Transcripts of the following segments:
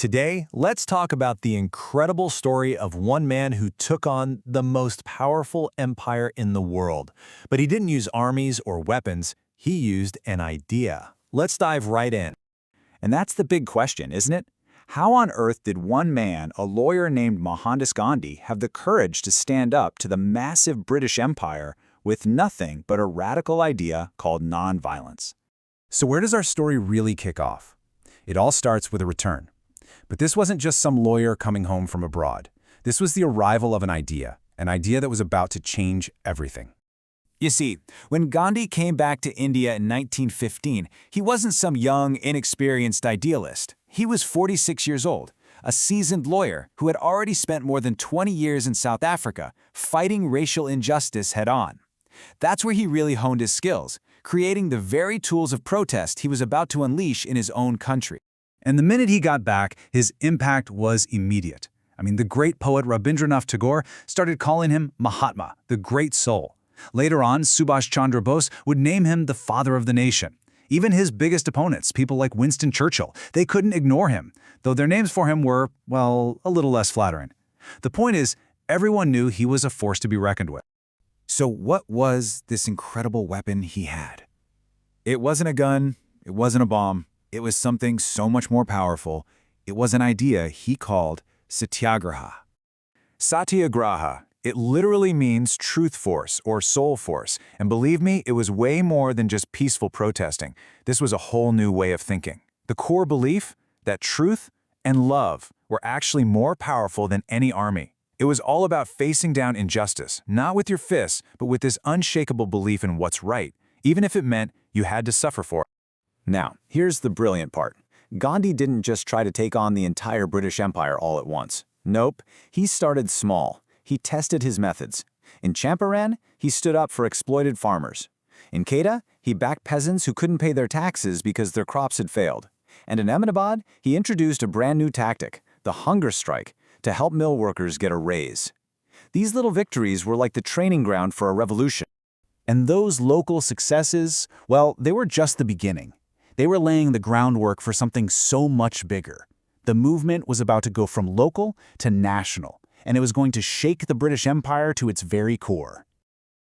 Today, let's talk about the incredible story of one man who took on the most powerful empire in the world. But he didn't use armies or weapons, he used an idea. Let's dive right in. And that's the big question, isn't it? How on earth did one man, a lawyer named Mahatma Gandhi, have the courage to stand up to the massive British Empire with nothing but a radical idea called nonviolence? So where does our story really kick off? It all starts with a return. But this wasn't just some lawyer coming home from abroad. This was the arrival of an idea that was about to change everything. You see, when Gandhi came back to India in 1915, he wasn't some young, inexperienced idealist. He was 46 years old, a seasoned lawyer who had already spent more than 20 years in South Africa fighting racial injustice head-on. That's where he really honed his skills, creating the very tools of protest he was about to unleash in his own country. And the minute he got back, his impact was immediate. The great poet Rabindranath Tagore started calling him Mahatma, the great soul. Later on, Subhash Chandra Bose would name him the father of the nation. Even his biggest opponents, people like Winston Churchill, they couldn't ignore him, though their names for him were, well, a little less flattering. The point is, everyone knew he was a force to be reckoned with. So what was this incredible weapon he had? It wasn't a gun, it wasn't a bomb, it was something so much more powerful. It was an idea he called Satyagraha. Satyagraha, it literally means truth force or soul force, and believe me, it was way more than just peaceful protesting. This was a whole new way of thinking. The core belief that truth and love were actually more powerful than any army. It was all about facing down injustice, not with your fists, but with this unshakable belief in what's right, even if it meant you had to suffer for it. Now, here's the brilliant part. Gandhi didn't just try to take on the entire British Empire all at once. Nope, he started small. He tested his methods. In Champaran, he stood up for exploited farmers. In Kheda, he backed peasants who couldn't pay their taxes because their crops had failed. And in Ahmedabad, he introduced a brand new tactic, the hunger strike, to help mill workers get a raise. These little victories were like the training ground for a revolution. And those local successes, well, they were just the beginning. They were laying the groundwork for something so much bigger. The movement was about to go from local to national, and it was going to shake the British Empire to its very core.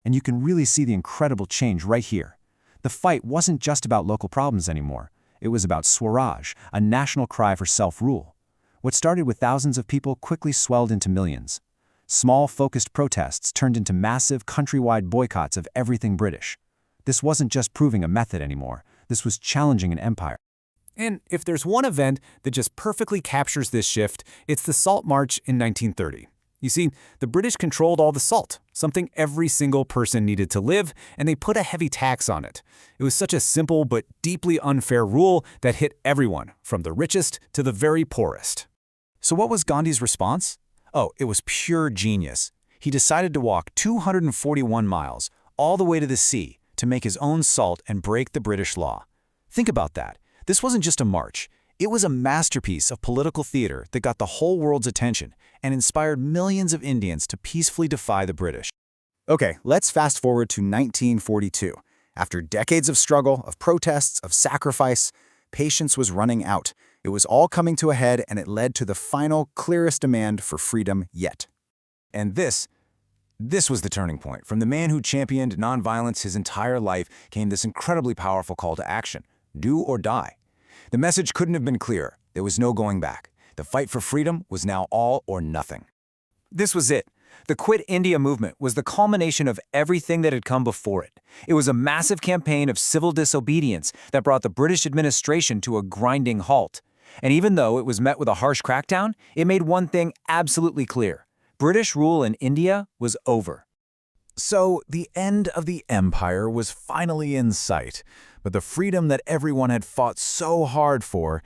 And you can really see the incredible change right here. The fight wasn't just about local problems anymore. It was about Swaraj, a national cry for self-rule. What started with thousands of people quickly swelled into millions. Small, focused protests turned into massive, countrywide boycotts of everything British. This wasn't just proving a method anymore. This was challenging an empire. And if there's one event that just perfectly captures this shift, it's the Salt March in 1930. You see, the British controlled all the salt, something every single person needed to live, and they put a heavy tax on it. It was such a simple but deeply unfair rule that hit everyone, from the richest to the very poorest. So what was Gandhi's response? Oh, it was pure genius. He decided to walk 241 miles, all the way to the sea, to make his own salt and break the British law. Think about that. This wasn't just a march. It was a masterpiece of political theater that got the whole world's attention and inspired millions of Indians to peacefully defy the British. Okay, let's fast forward to 1942. After decades of struggle, of protests, of sacrifice, patience was running out. It was all coming to a head, and it led to the final, clearest demand for freedom yet. And this was the turning point. From the man who championed nonviolence his entire life came this incredibly powerful call to action: do or die. The message couldn't have been clearer. There was no going back. The fight for freedom was now all or nothing. This was it. The Quit India movement was the culmination of everything that had come before it. It was a massive campaign of civil disobedience that brought the British administration to a grinding halt. And even though it was met with a harsh crackdown, it made one thing absolutely clear: British rule in India was over. So the end of the empire was finally in sight, but the freedom that everyone had fought so hard for,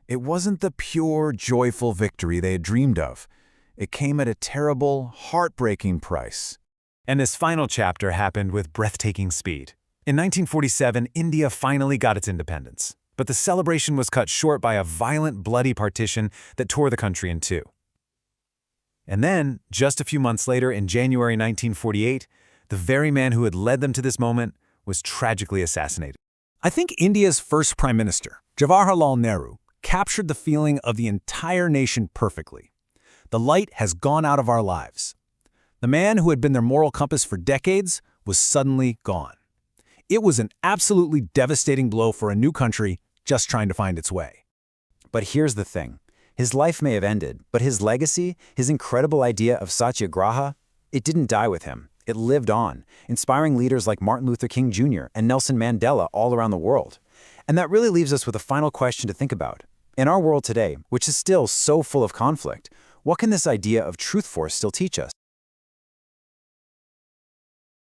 it wasn't the pure, joyful victory they had dreamed of. It came at a terrible, heartbreaking price. And this final chapter happened with breathtaking speed. In 1947, India finally got its independence, but the celebration was cut short by a violent, bloody partition that tore the country in two. And then, just a few months later, in January 1948, the very man who had led them to this moment was tragically assassinated. I think India's first Prime Minister, Jawaharlal Nehru, captured the feeling of the entire nation perfectly. The light has gone out of our lives. The man who had been their moral compass for decades was suddenly gone. It was an absolutely devastating blow for a new country just trying to find its way. But here's the thing. His life may have ended, but his legacy, his incredible idea of Satyagraha, it didn't die with him. It lived on, inspiring leaders like Martin Luther King Jr. and Nelson Mandela all around the world. And that really leaves us with a final question to think about. In our world today, which is still so full of conflict, what can this idea of truth force still teach us?